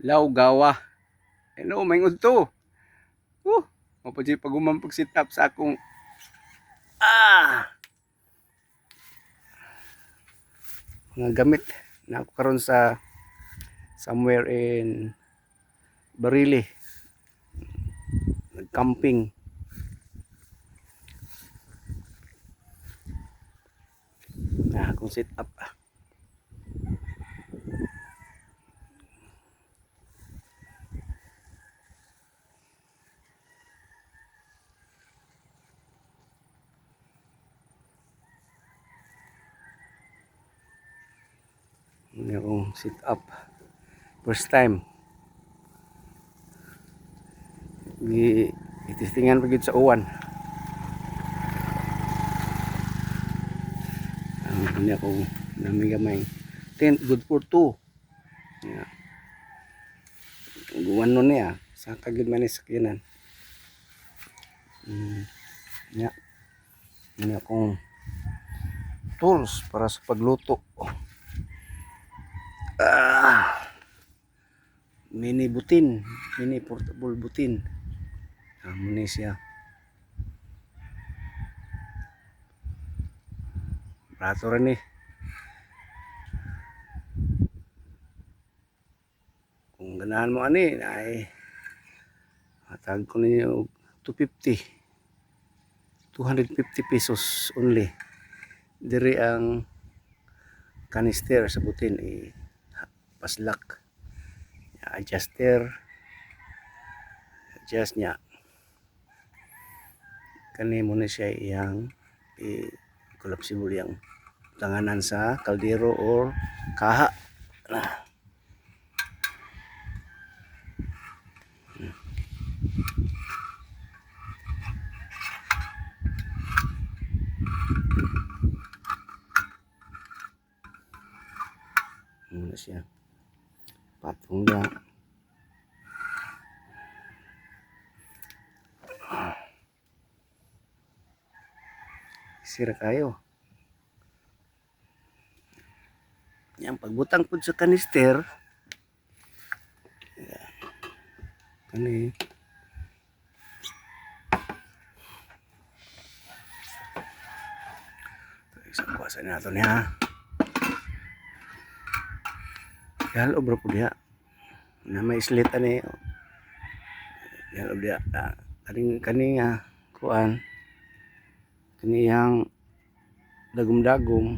Laugawa. Ano, mayngod to. Mapadyo pag sit up sa akong mga gamit na ako karon sa somewhere in Barili. Nag-camping. Na akong sit up. Ini akong sit up. First time. Itistingan pa gid sa uwan. Ini akong namigamay tent good for two. Yeah. Guwan nun niya. Sa kagid man sakyanan. Yeah. Ini akong tools para sa pagluto. Mini butin, mini portable butin. Muna siya. Prato rin eh. Kung ganahan mo ani, ay matag ko ninyo 250. 250 pesos only. Diri ang kanister sa butin paslak. Adjuster. Adjust niya. Kani muna siya iyang collapsible yang tanganan sa kaldero or kaha. Muna siya. Patong na. Sira kayo. Yang pagbutang po sa kanister. Kani. Isang kuwasa na ito niya. Halo bro po diha. Na may slit ani. Halo diha. Kani nga kuan. Kani yang dagom-dagom.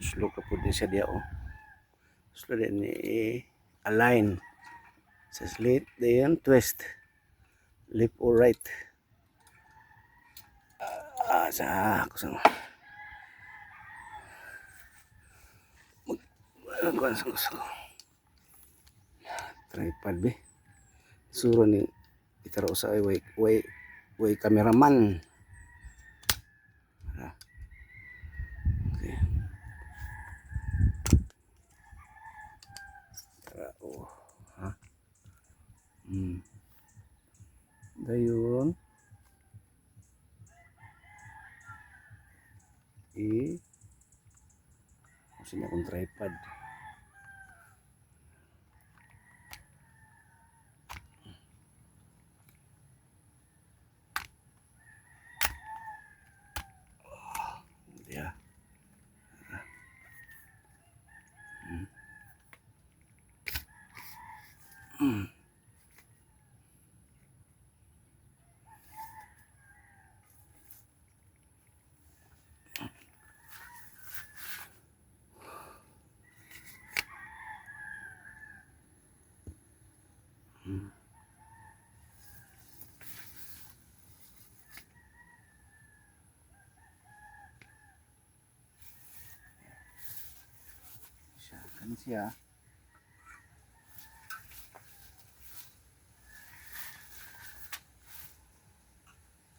Slow ka po din siya diha oh. Slow din align sa slit. Then twist. Left or right. Sa ako sa kuan sa gusto ko. Tripod be. Suro ni itaro sa way cameraman. Okay. Ha? Dayon. Kasi na akong tripod. Yeah. Kan siya.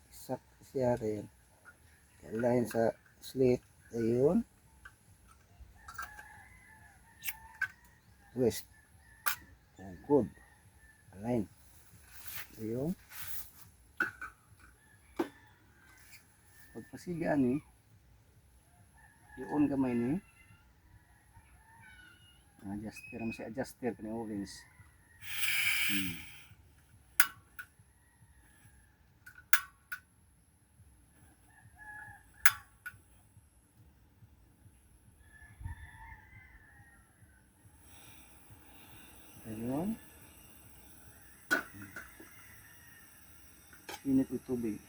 Isak siya rin. Align sa slit. Ayun. Twist. Oh, good. Align. Ayun. Pagpasiga ni. Yun gamay ni. Adjuster mo si adjuster kani orange. Ayun. Init yung tubig.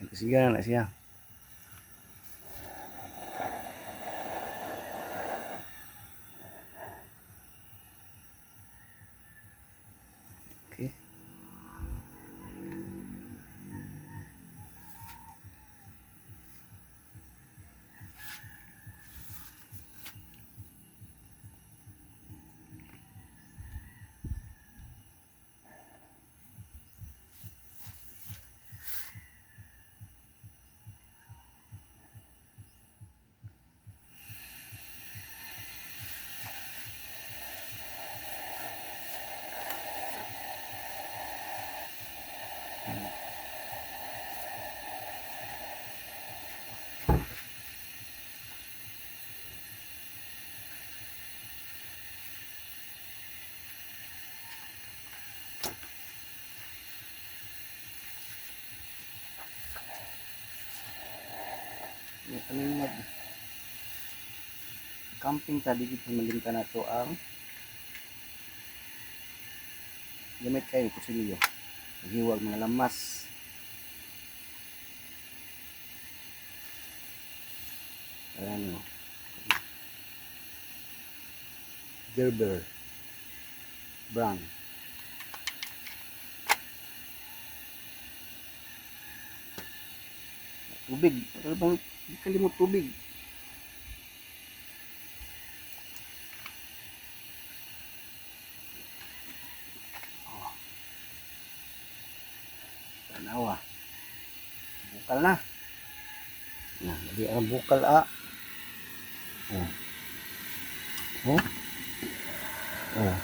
Kasigaran na siya. Okay. Kaming mag camping ta digit malimta na to ang gamit kayo kutsilyo. Hiwag mga lamas. Ano? Gerber brand. Tubig. Ano bang di kalimut tubig? Oh. Tanawa. Bukal na. Nah, di ang bukal Oh. Oh. Oh.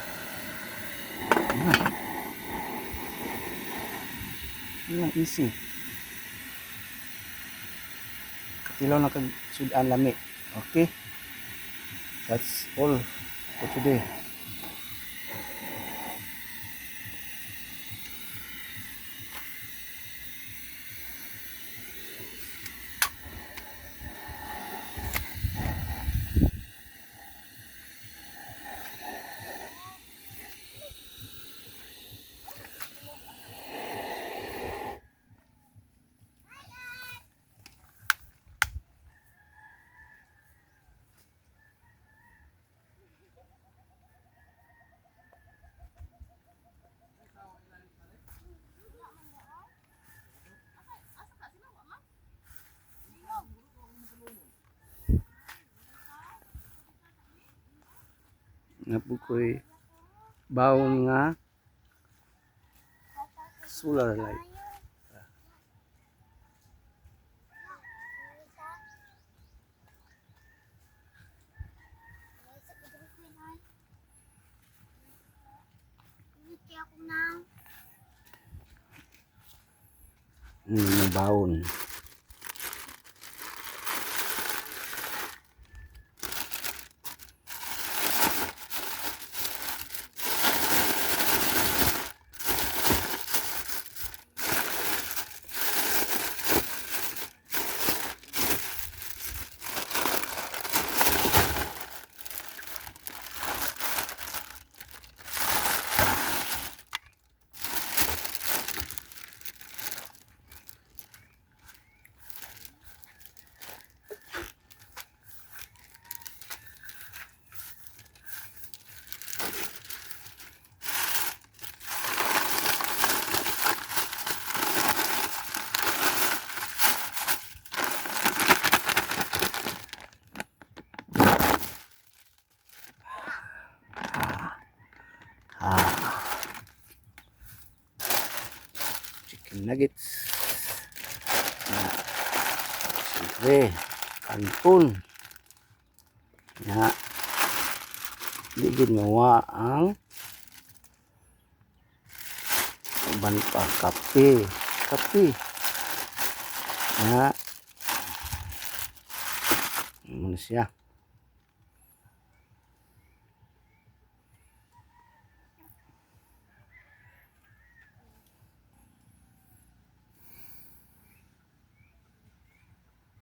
Yan, easy. Katilaw na kag sudan lami. Okay. That's all for today. Napukoy bawon nga solar light. Bawon. Chicken nuggets. Siyempre, kanton. Na Di gid mawa ang uban pa kape. Kape. Na. Ano siya?